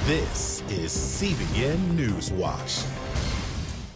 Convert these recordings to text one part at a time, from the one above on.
This is CBN Newswatch.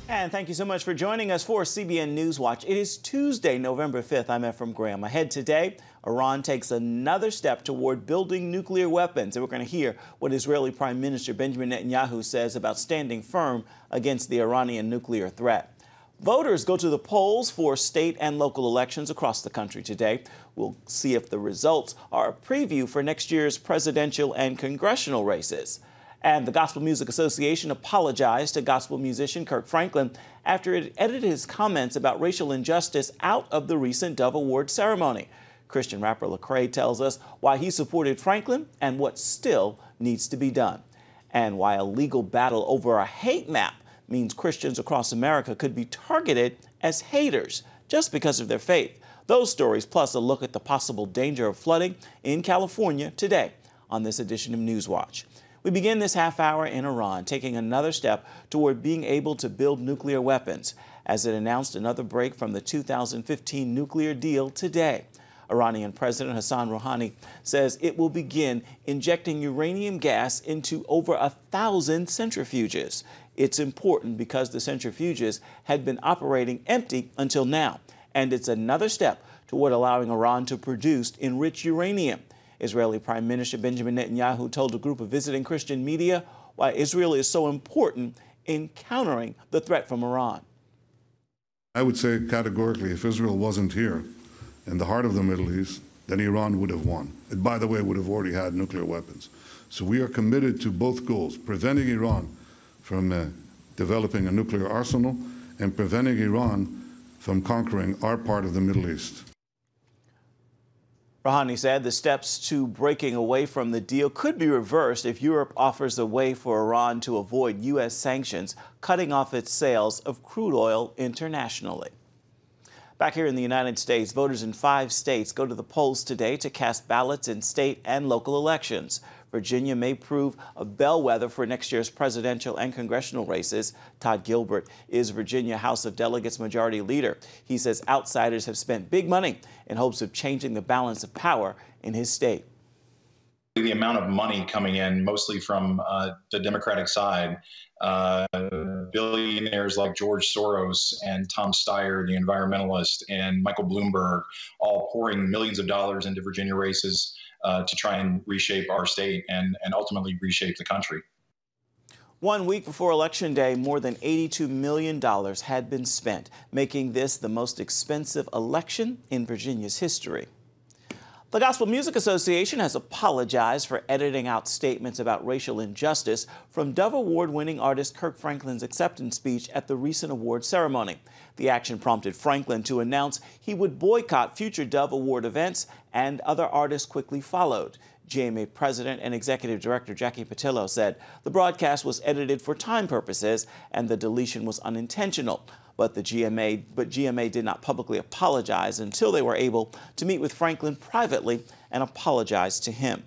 And thank you so much for joining us for CBN Newswatch. It is Tuesday, November 5th. I'm Ephraim Graham. Ahead today, Iran takes another step toward building nuclear weapons. And we're going to hear what Israeli Prime Minister Benjamin Netanyahu says about standing firm against the Iranian nuclear threat. Voters go to the polls for state and local elections across the country today. We'll see if the results are a preview for next year's presidential and congressional races. And the Gospel Music Association apologized to gospel musician Kirk Franklin after it edited his comments about racial injustice out of the recent Dove Award ceremony. Christian rapper Lecrae tells us why he supported Franklin and what still needs to be done, and why a legal battle over a hate map means Christians across America could be targeted as haters just because of their faith. Those stories, plus a look at the possible danger of flooding in California today on this edition of Newswatch. We begin this half hour in Iran, taking another step toward being able to build nuclear weapons, as it announced another break from the 2015 nuclear deal today. Iranian President Hassan Rouhani says it will begin injecting uranium gas into over 1,000 centrifuges. It's important because the centrifuges had been operating empty until now, and it's another step toward allowing Iran to produce enriched uranium. Israeli Prime Minister Benjamin Netanyahu told a group of visiting Christian media why Israel is so important in countering the threat from Iran. I would say categorically, if Israel wasn't here in the heart of the Middle East, then Iran would have won. It, by the way, would have already had nuclear weapons. So we are committed to both goals, preventing Iran from developing a nuclear arsenal and preventing Iran from conquering our part of the Middle East. Rouhani said the steps to breaking away from the deal could be reversed if Europe offers a way for Iran to avoid U.S. sanctions, cutting off its sales of crude oil internationally. Back here in the United States, voters in 5 states go to the polls today to cast ballots in state and local elections. Virginia may prove a bellwether for next year's presidential and congressional races. Todd Gilbert is Virginia House of Delegates Majority Leader. He says outsiders have spent big money in hopes of changing the balance of power in his state. The amount of money coming in, mostly from the Democratic side, billionaires like George Soros and Tom Steyer, the environmentalist, and Michael Bloomberg, all pouring millions of dollars into Virginia races to try and reshape our state and ultimately reshape the country. 1 week before Election Day, more than $82 million had been spent, making this the most expensive election in Virginia's history. The Gospel Music Association has apologized for editing out statements about racial injustice from Dove Award-winning artist Kirk Franklin's acceptance speech at the recent award ceremony. The action prompted Franklin to announce he would boycott future Dove Award events, and other artists quickly followed. GMA President and Executive Director Jackie Patillo said the broadcast was edited for time purposes and the deletion was unintentional. But GMA did not publicly apologize until they were able to meet with Franklin privately and apologize to him.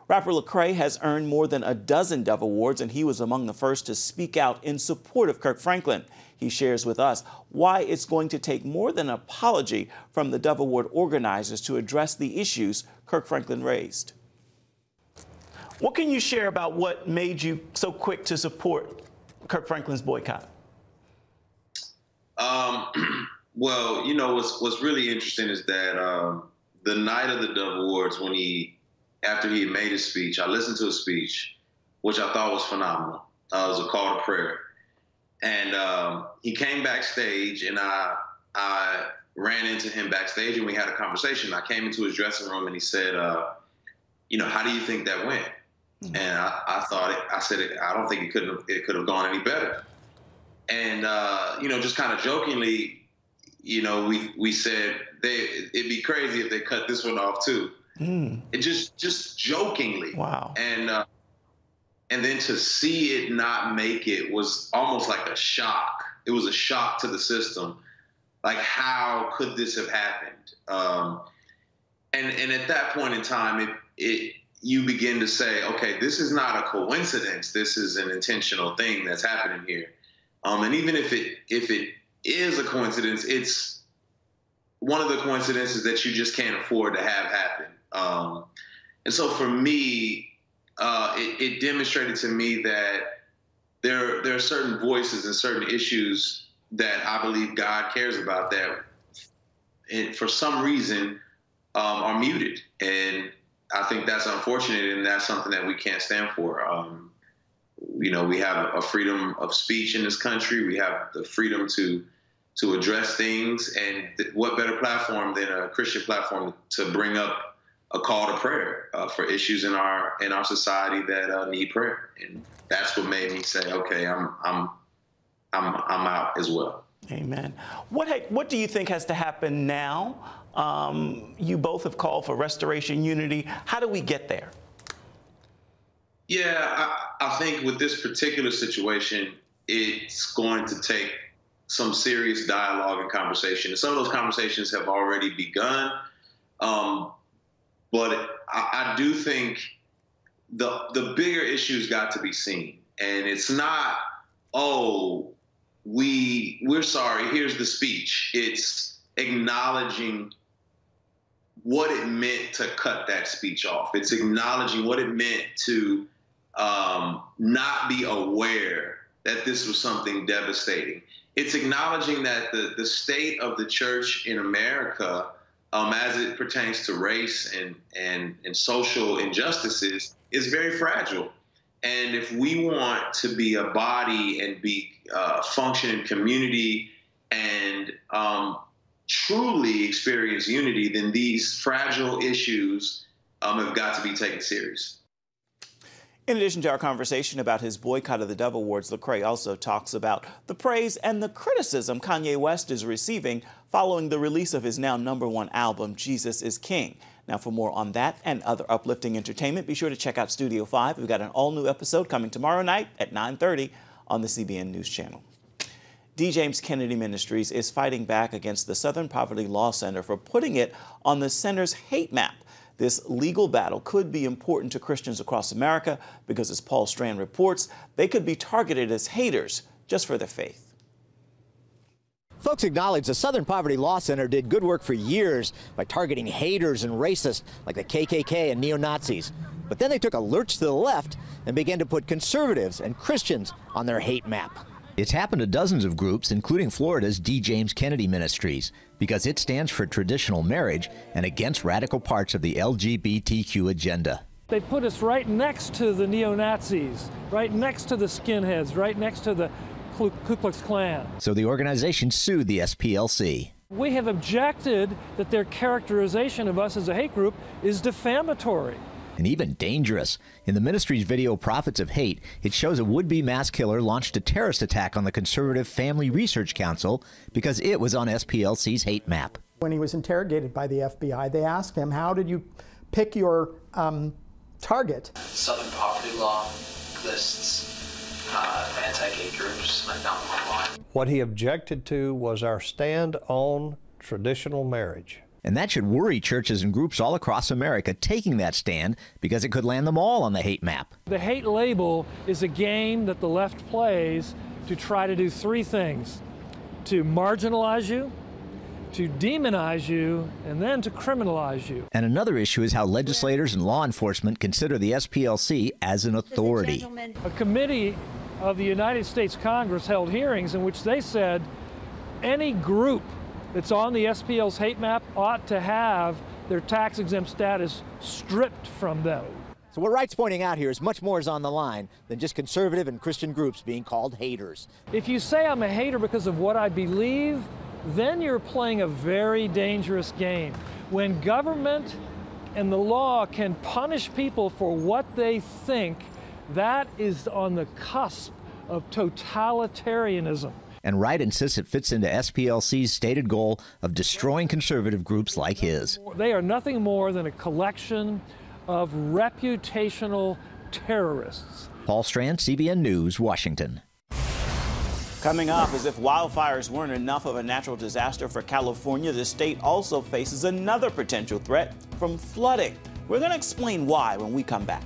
Rapper Lecrae has earned more than a dozen Dove Awards, and he was among the first to speak out in support of Kirk Franklin. He shares with us why it's going to take more than an apology from the Dove Award organizers to address the issues Kirk Franklin raised. What can you share about what made you so quick to support Kirk Franklin's boycott? Well, you know, what's really interesting is that the night of the Dove Awards, after he had made his speech, I listened to his speech, which I thought was phenomenal. It was a call to prayer. And he came backstage, and I ran into him backstage, and we had a conversation. I came into his dressing room, and he said, you know, how do you think that went? Mm-hmm. And I said, I don't think it could have gone any better. And, you know, just kind of jokingly, you know, we said it'd be crazy if they cut this one off too. It just jokingly. Wow. And then to see it not make it was almost like a shock. It was a shock to the system. Like, how could this have happened? And at that point in time, you begin to say, okay, this is not a coincidence. This is an intentional thing that's happening here. And even if it is a coincidence, it's one of the coincidences that you just can't afford to have happen. And so for me, it demonstrated to me that there are certain voices and certain issues that I believe God cares about that, and for some reason, are muted. And I think that's unfortunate, and that's something that we can't stand for. We have a freedom of speech in this country. We have the freedom to address things, and what better platform than a Christian platform to bring up a call to prayer for issues in our society that need prayer. And that's what made me say, okay, I'm out as well. Amen. What do you think has to happen now? You both have called for restoration unity. How do we get there? Yeah, I think with this particular situation, it's going to take some serious dialogue and conversation. And some of those conversations have already begun. But I do think the bigger issues got to be seen. And it's not, oh, we're sorry, here's the speech. It's acknowledging what it meant to cut that speech off. It's acknowledging what it meant to not be aware that this was something devastating. It's acknowledging that the state of the church in America, as it pertains to race and social injustices, is very fragile. And if we want to be a body and be function in community and truly experience unity, then these fragile issues have got to be taken serious. In addition to our conversation about his boycott of the Dove Awards, Lecrae also talks about the praise and the criticism Kanye West is receiving following the release of his now #1 album, Jesus is King. Now, for more on that and other uplifting entertainment, be sure to check out Studio 5. We've got an all-new episode coming tomorrow night at 9:30 on the CBN News Channel. D. James Kennedy Ministries is fighting back against the Southern Poverty Law Center for putting it on the center's hate map. This legal battle could be important to Christians across America because, as Paul Strand reports, they could be targeted as haters just for their faith. Folks acknowledge the Southern Poverty Law Center did good work for years by targeting haters and racists like the KKK and neo-Nazis. But then they took a lurch to the left and began to put conservatives and Christians on their hate map. It's happened to dozens of groups, including Florida's D. James Kennedy Ministries, because it stands for traditional marriage and against radical parts of the LGBTQ agenda. They put us right next to the neo-Nazis, right next to the skinheads, right next to the Ku Klux Klan. So the organization sued the SPLC. We have objected that their characterization of us as a hate group is defamatory. And even dangerous. In the ministry's video, Prophets of Hate, it shows a would-be mass killer launched a terrorist attack on the Conservative Family Research Council because it was on SPLC's hate map. When he was interrogated by the FBI, they asked him, how did you pick your target? Southern Poverty Law lists anti-gay groups like down the line. What he objected to was our stand on traditional marriage. And that should worry churches and groups all across America taking that stand because it could land them all on the hate map. The hate label is a game that the left plays to try to do three things: to marginalize you, to demonize you, and then to criminalize you. And another issue is how legislators and law enforcement consider the SPLC as an authority. A committee of the United States Congress held hearings in which they said any group that's on the SPL's hate map ought to have their tax-exempt status stripped from them. So what Wright's pointing out here is much more is on the line than just conservative and Christian groups being called haters. If you say I'm a hater because of what I believe, then you're playing a very dangerous game. When government and the law can punish people for what they think, that is on the cusp of totalitarianism. And Wright insists it fits into SPLC's stated goal of destroying conservative groups like his. They are nothing more than a collection of reputational terrorists. Paul Strand, CBN News, Washington. Coming up, as if wildfires weren't enough of a natural disaster for California, the state also faces another potential threat from flooding. We're going to explain why when we come back.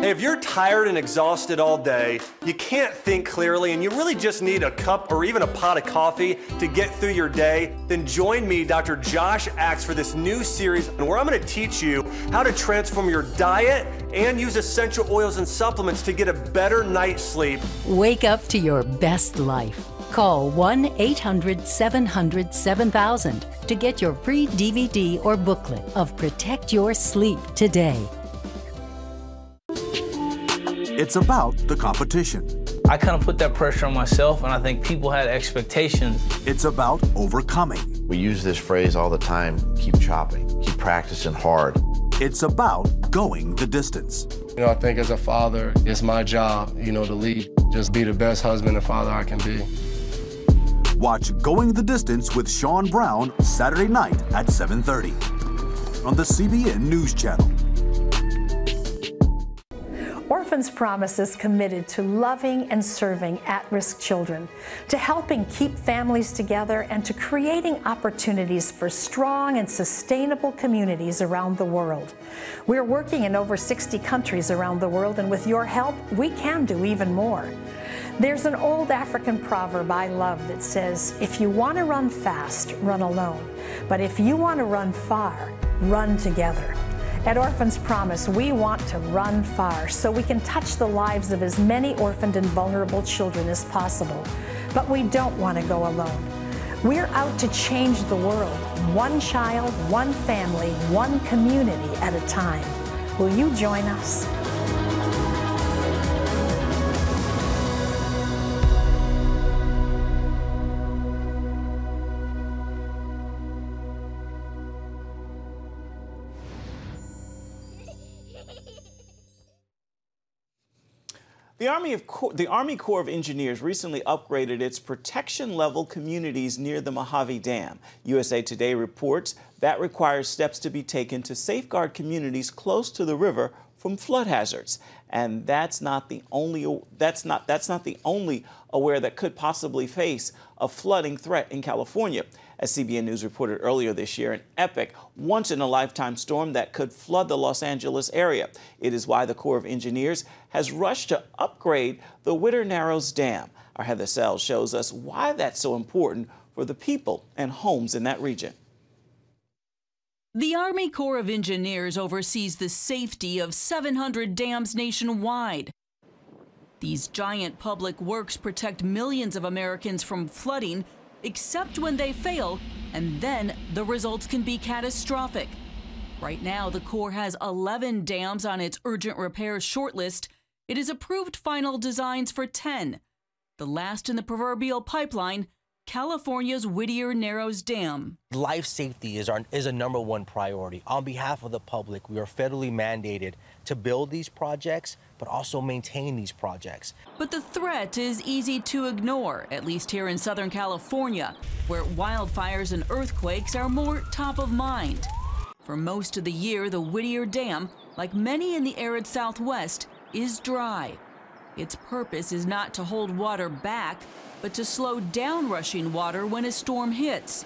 Hey, if you're tired and exhausted all day, you can't think clearly, and you really just need a cup or even a pot of coffee to get through your day, then join me, Dr. Josh Axe, for this new series where I'm going to teach you how to transform your diet and use essential oils and supplements to get a better night's sleep. Wake up to your best life. Call 1-800-700-7000 to get your free DVD or booklet of Protect Your Sleep today. It's about the competition. I kind of put that pressure on myself, and I think people had expectations. It's about overcoming. We use this phrase all the time, keep chopping, keep practicing hard. It's about going the distance. You know, I think as a father, it's my job, to lead. Just be the best husband and father I can be. Watch Going the Distance with Sean Brown Saturday night at 7:30 on the CBN News Channel. Orphans Promise is committed to loving and serving at-risk children, to helping keep families together, and to creating opportunities for strong and sustainable communities around the world. We're working in over 60 countries around the world, and with your help, we can do even more. There's an old African proverb I love that says, if you want to run fast, run alone. But if you want to run far, run together. At Orphans Promise, we want to run far so we can touch the lives of as many orphaned and vulnerable children as possible. But we don't want to go alone. We're out to change the world, one child, one family, one community at a time. Will you join us? The Army Corps of Engineers recently upgraded its protection-level communities near the Mojave Dam. USA Today reports that requires steps to be taken to safeguard communities close to the river from flood hazards. And that's not the only aware that could possibly face a flooding threat in California. As CBN News reported earlier this year, an epic, once-in-a-lifetime storm that could flood the Los Angeles area. It is why the Corps of Engineers has rushed to upgrade the Whidder Narrows Dam. Our Heather Sells shows us why that's so important for the people and homes in that region. The Army Corps of Engineers oversees the safety of 700 dams nationwide. These giant public works protect millions of Americans from flooding, except when they fail, and then the results can be catastrophic. Right now, the Corps has 11 dams on its urgent repairs shortlist. It has approved final designs for 10. The last in the proverbial pipeline, California's Whidder Narrows Dam. Life safety is a #1 priority. On behalf of the public, we are federally mandated to build these projects, but also maintain these projects. But the threat is easy to ignore, at least here in Southern California, where wildfires and earthquakes are more top of mind. For most of the year, the Whidder Dam, like many in the arid Southwest, is dry. Its purpose is not to hold water back, but to slow down rushing water when a storm hits.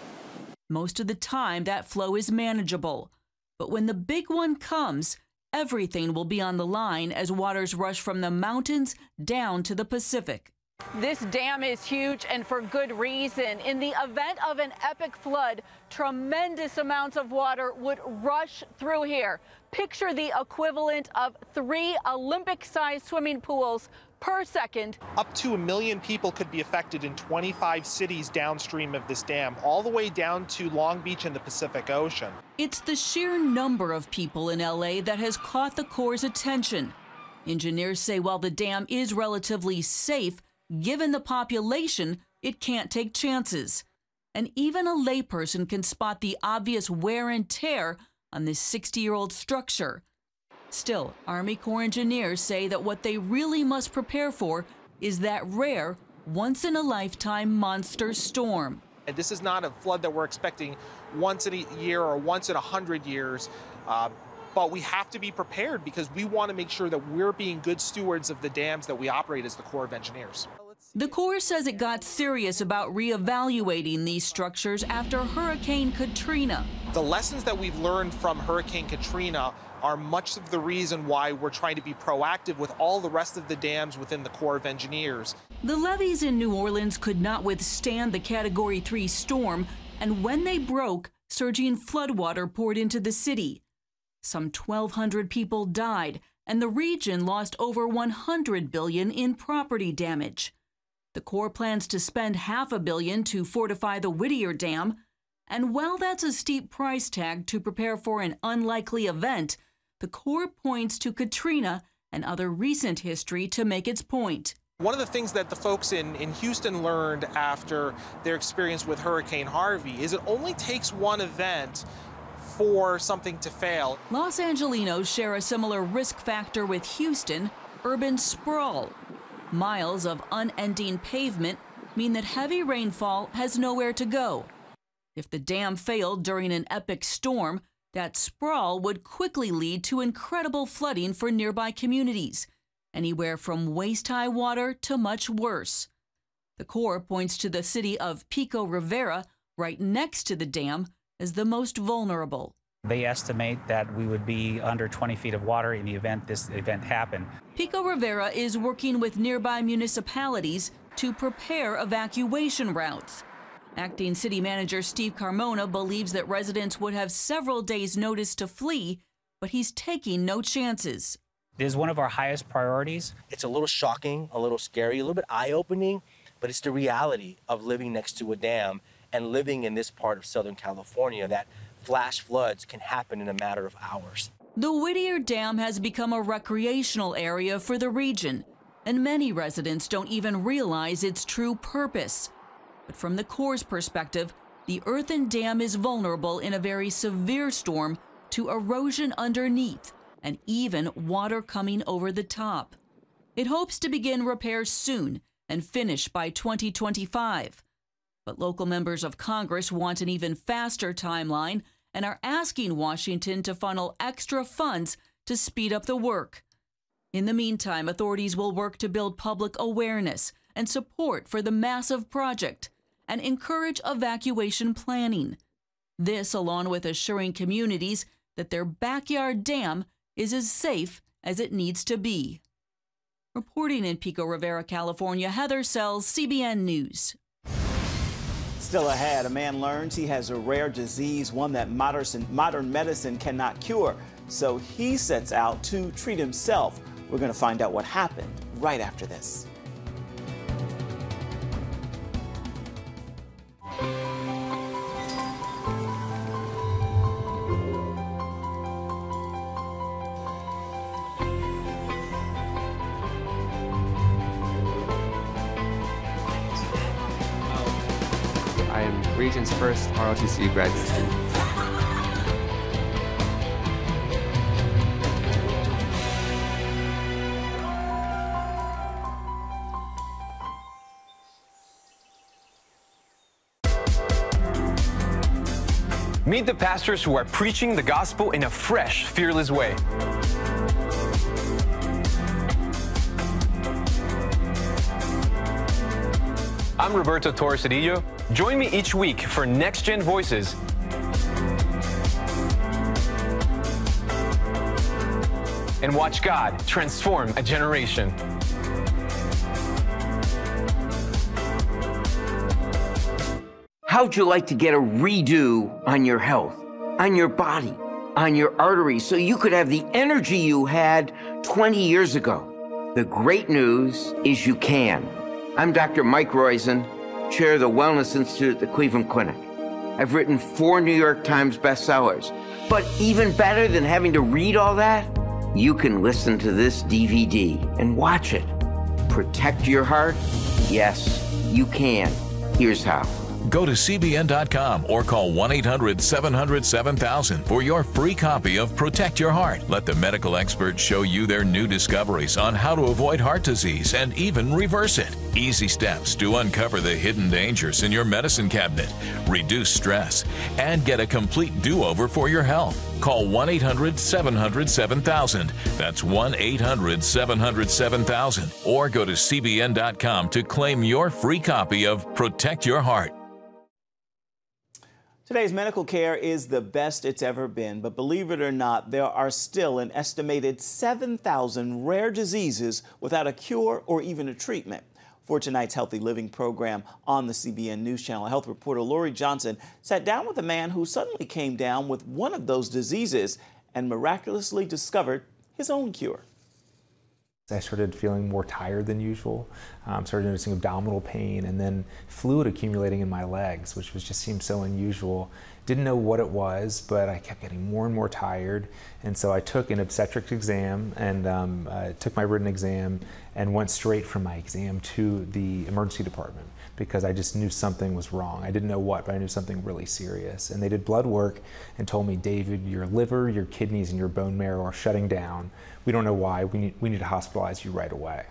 Most of the time, that flow is manageable. But when the big one comes, everything will be on the line as waters rush from the mountains down to the Pacific. This dam is huge, and for good reason. In the event of an epic flood, tremendous amounts of water would rush through here. Picture the equivalent of 3 Olympic-sized swimming pools per second. Up to 1 million people could be affected in 25 cities downstream of this dam, all the way down to Long Beach and the Pacific Ocean. It's the sheer number of people in LA that has caught the Corps' attention. Engineers say while the dam is relatively safe, given the population, it can't take chances. And even a layperson can spot the obvious wear and tear on this 60-year-old structure. Still, Army Corps engineers say that what they really must prepare for is that rare, once-in-a-lifetime monster storm. And this is not a flood that we're expecting once in a year or once in 100 years, but we have to be prepared because we want to make sure that we're being good stewards of the dams that we operate as the Corps of Engineers. The Corps says it got serious about reevaluating these structures after Hurricane Katrina. The lessons that we've learned from Hurricane Katrina are much of the reason why we're trying to be proactive with all the rest of the dams within the Corps of Engineers. The levees in New Orleans could not withstand the Category 3 storm, and when they broke, surging floodwater poured into the city. Some 1,200 people died, and the region lost over $100 billion in property damage. The Corps plans to spend $500 million to fortify the Whittier Dam, and while that's a steep price tag to prepare for an unlikely event, the Corps points to Katrina and other recent history to make its point. One of the things that the folks in Houston learned after their experience with Hurricane Harvey is it only takes one event for something to fail. Los Angelinos share a similar risk factor with Houston: urban sprawl. Miles of unending pavement mean that heavy rainfall has nowhere to go. If the dam failed during an epic storm, that sprawl would quickly lead to incredible flooding for nearby communities, anywhere from waist-high water to much worse. The Corps points to the city of Pico Rivera, right next to the dam, as the most vulnerable. They estimate that we would be under 20 feet of water in the event this event happened. Pico Rivera is working with nearby municipalities to prepare evacuation routes. Acting City Manager Steve Carmona believes that residents would have several days' notice to flee, but he's taking no chances. It is one of our highest priorities. It's a little shocking, a little scary, a little bit eye-opening, but it's the reality of living next to a dam and living in this part of Southern California, that flash floods can happen in a matter of hours. The Whittier Dam has become a recreational area for the region, and many residents don't even realize its true purpose. But from the Corps' perspective, the earthen dam is vulnerable in a very severe storm to erosion underneath and even water coming over the top. It hopes to begin repairs soon and finish by 2025. But local members of Congress want an even faster timeline and are asking Washington to funnel extra funds to speed up the work. In the meantime, authorities will work to build public awareness and support for the massive project and encourage evacuation planning. This, along with assuring communities that their backyard dam is as safe as it needs to be. Reporting in Pico Rivera, California, Heather Sells, CBN News. Still ahead, a man learns he has a rare disease, one that modern medicine cannot cure. So he sets out to treat himself. We're going to find out what happened right after this. I am Region's first ROTC graduate student. Meet the pastors who are preaching the gospel in a fresh, fearless way. I'm Roberto Torres Cedillo. Join me each week for Next Gen Voices. And watch God transform a generation. How'd you like to get a redo on your health, on your body, on your arteries, so you could have the energy you had 20 years ago? The great news is you can. I'm Dr. Mike Roizen, chair of the Wellness Institute at the Cleveland Clinic. I've written 4 New York Times bestsellers. But even better than having to read all that, you can listen to this DVD and watch it. Protect your heart? Yes, you can. Here's how. Go to CBN.com or call 1-800-700-7000 for your free copy of Protect Your Heart. Let the medical experts show you their new discoveries on how to avoid heart disease and even reverse it. Easy steps to uncover the hidden dangers in your medicine cabinet, reduce stress, and get a complete do-over for your health. Call 1-800-700-7000. That's 1-800-700-7000. Or go to CBN.com to claim your free copy of Protect Your Heart. Today's medical care is the best it's ever been, but believe it or not, there are still an estimated 7,000 rare diseases without a cure or even a treatment. For tonight's Healthy Living program on the CBN News Channel, health reporter Lori Johnson sat down with a man who suddenly came down with one of those diseases and miraculously discovered his own cure. I started feeling more tired than usual, started noticing abdominal pain, and then fluid accumulating in my legs, which just seemed so unusual. Didn't know what it was, but I kept getting more and more tired, and so I took an obstetrics exam and took my written exam and went straight from my exam to the emergency department because I just knew something was wrong. I didn't know what, but I knew something really serious. And they did blood work and told me, David, your liver, your kidneys, and your bone marrow are shutting down. We don't know why. We need to hospitalize you right away.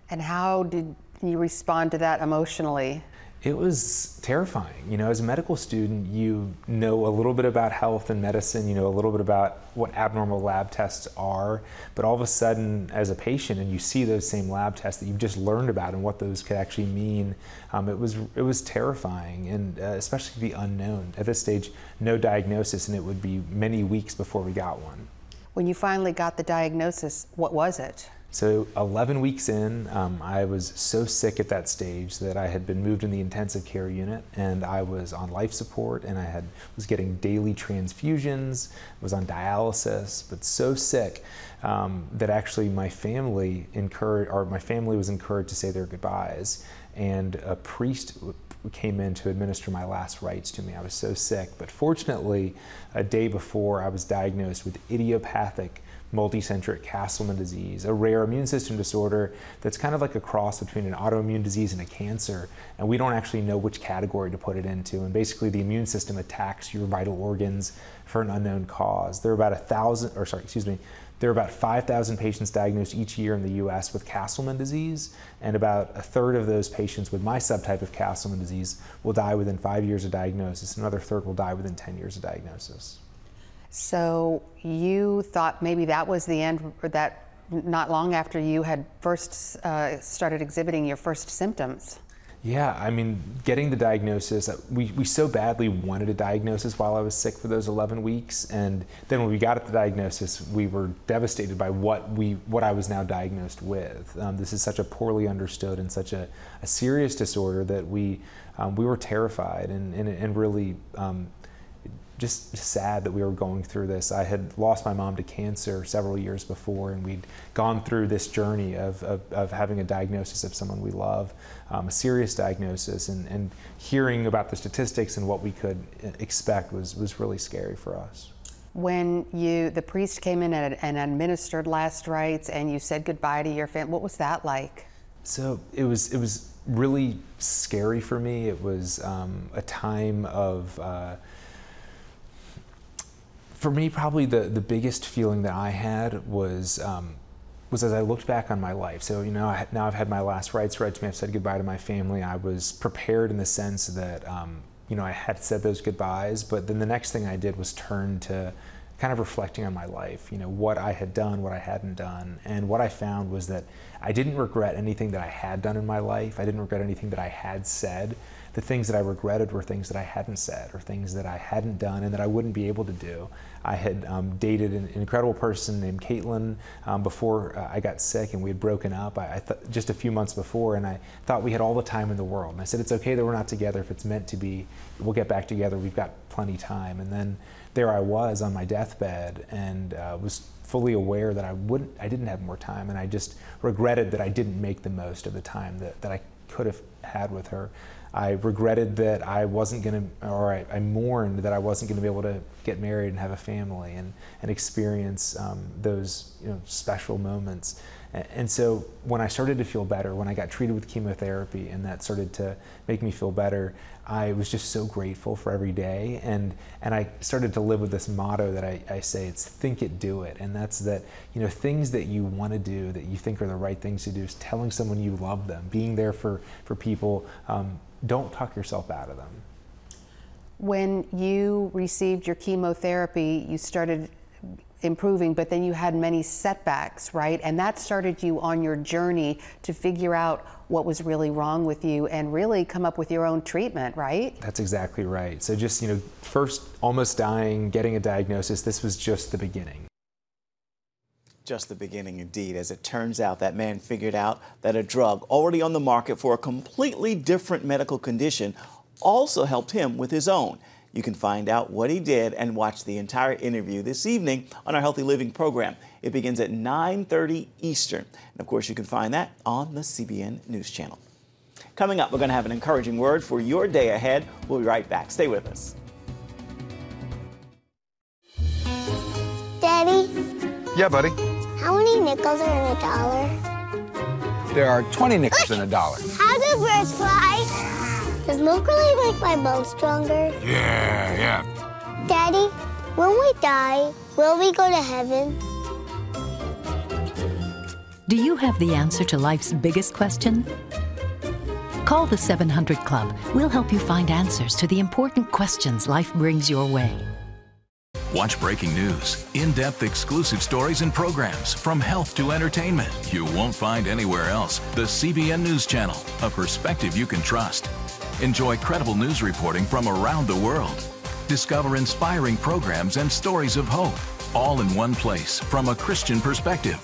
And how did you respond to that emotionally? It was terrifying. You know, as a medical student, you know a little bit about health and medicine, you know a little bit about what abnormal lab tests are, but all of a sudden, as a patient, and you see those same lab tests that you've just learned about and what those could actually mean, it was terrifying, and especially the unknown. At this stage, no diagnosis, and it would be many weeks before we got one. When you finally got the diagnosis, what was it? So 11 weeks in, I was so sick at that stage that I had been moved in the intensive care unit, and I was on life support, and I was getting daily transfusions, was on dialysis, but so sick that actually my family was encouraged to say their goodbyes, and a priest came in to administer my last rites to me. I was so sick, but fortunately, a day before, I was diagnosed with idiopathic multicentric Castleman disease, a rare immune system disorder that's kind of like a cross between an autoimmune disease and a cancer, and we don't actually know which category to put it into. And basically, the immune system attacks your vital organs for an unknown cause. There are about 5,000 patients diagnosed each year in the U.S. with Castleman disease, and about a third of those patients with my subtype of Castleman disease will die within 5 years of diagnosis. Another third will die within 10 years of diagnosis. So you thought maybe that was the end, or that not long after you had first started exhibiting your first symptoms. Yeah, I mean, getting the diagnosis, we so badly wanted a diagnosis while I was sick for those 11 weeks, and then when we got the diagnosis, we were devastated by what I was now diagnosed with. This is such a poorly understood and such a serious disorder that we were terrified and really just sad that we were going through this. I had lost my mom to cancer several years before, and we'd gone through this journey of having a diagnosis of someone we love, a serious diagnosis, and hearing about the statistics and what we could expect was really scary for us. When the priest came in and administered last rites and you said goodbye to your family, what was that like? So it was really scary for me. It was a time of for me, probably the biggest feeling that I had was as I looked back on my life. So, you know, now I've had my last rites read to me, I've said goodbye to my family. I was prepared in the sense that, you know, I had said those goodbyes, but then the next thing I did was turn to kind of reflecting on my life, you know, what I had done, what I hadn't done. And what I found was that I didn't regret anything that I had done in my life. I didn't regret anything that I had said. The things that I regretted were things that I hadn't said or things that I hadn't done and that I wouldn't be able to do. I had dated an incredible person named Caitlin before I got sick, and we had broken up just a few months before, and I thought we had all the time in the world. And I said, it's okay that we're not together. If it's meant to be, we'll get back together. We've got plenty of time. And then there I was on my deathbed, and was fully aware that I didn't have more time, and I just regretted that I didn't make the most of the time that I could have had with her. I regretted that I wasn't going to, or I mourned that I wasn't going to be able to get married and have a family and experience those, you know, special moments. And so when I started to feel better, when I got treated with chemotherapy and that started to make me feel better, I was just so grateful for every day. And I started to live with this motto that I say, it's think it, do it. And that's that, you know, things that you want to do that you think are the right things to do is telling someone you love them, being there for people. Don't talk yourself out of them. When you received your chemotherapy, you started improving, but then you had many setbacks, right? And that started you on your journey to figure out what was really wrong with you and really come up with your own treatment, right? That's exactly right. So just, first almost dying, getting a diagnosis, this was just the beginning. Just the beginning indeed. As it turns out, that man figured out that a drug already on the market for a completely different medical condition also helped him with his own. You can find out what he did and watch the entire interview this evening on our Healthy Living program. It begins at 9:30 Eastern. And of course, you can find that on the CBN News Channel. Coming up, we're going to have an encouraging word for your day ahead. We'll be right back. Stay with us. Daddy? Yeah, buddy? How many nickels are in a dollar? There are 20 nickels in a dollar. How do birds fly? Does milk really make my bones stronger? Yeah. Daddy, when we die, will we go to heaven? Do you have the answer to life's biggest question? Call the 700 Club. We'll help you find answers to the important questions life brings your way. Watch breaking news, in-depth exclusive stories and programs from health to entertainment you won't find anywhere else. The CBN News Channel, a perspective you can trust. Enjoy credible news reporting from around the world. Discover inspiring programs and stories of hope, all in one place from a Christian perspective.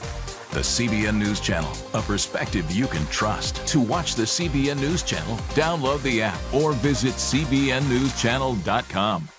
The CBN News Channel, a perspective you can trust. To watch the CBN News Channel, download the app or visit cbnnewschannel.com.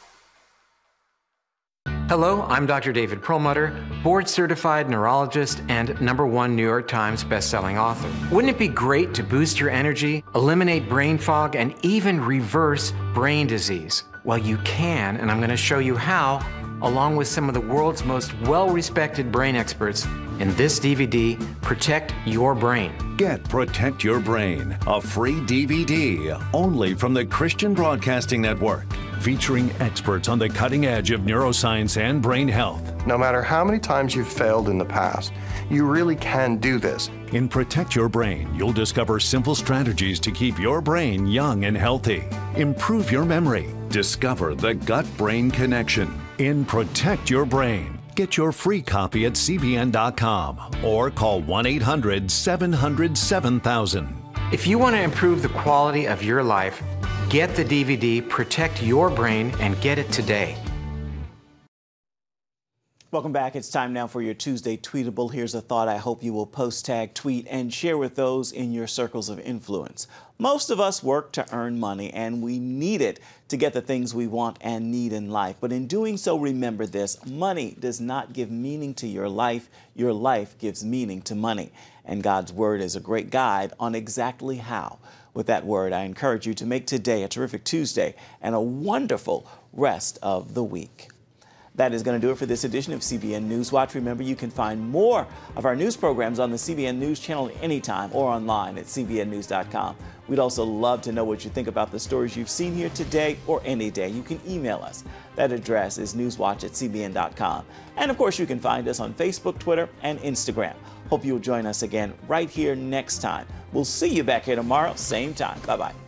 Hello, I'm Dr. David Perlmutter, board-certified neurologist and #1 New York Times bestselling author. Wouldn't it be great to boost your energy, eliminate brain fog, and even reverse brain disease? Well, you can, and I'm going to show you how, along with some of the world's most well-respected brain experts in this DVD, Protect Your Brain. Get Protect Your Brain, a free DVD only from the Christian Broadcasting Network, featuring experts on the cutting edge of neuroscience and brain health. No matter how many times you've failed in the past, you really can do this. In Protect Your Brain, you'll discover simple strategies to keep your brain young and healthy. Improve your memory. Discover the gut-brain connection. In Protect Your Brain, get your free copy at cbn.com or call 1-800-700-7000. If you want to improve the quality of your life, get the DVD Protect Your Brain and get it today. Welcome back. It's time now for your Tuesday Tweetable. Here's a thought I hope you will post, tag, tweet, and share with those in your circles of influence. Most of us work to earn money, and we need it to get the things we want and need in life. But in doing so, remember this: money does not give meaning to your life. Your life gives meaning to money. And God's Word is a great guide on exactly how. With that word, I encourage you to make today a terrific Tuesday and a wonderful rest of the week. That is going to do it for this edition of CBN News Watch. Remember, you can find more of our news programs on the CBN News Channel anytime or online at cbnnews.com. We'd also love to know what you think about the stories you've seen here today or any day. You can email us. That address is newswatch@cbn.com. And of course, you can find us on Facebook, Twitter, and Instagram. Hope you'll join us again right here next time. We'll see you back here tomorrow, same time. Bye-bye.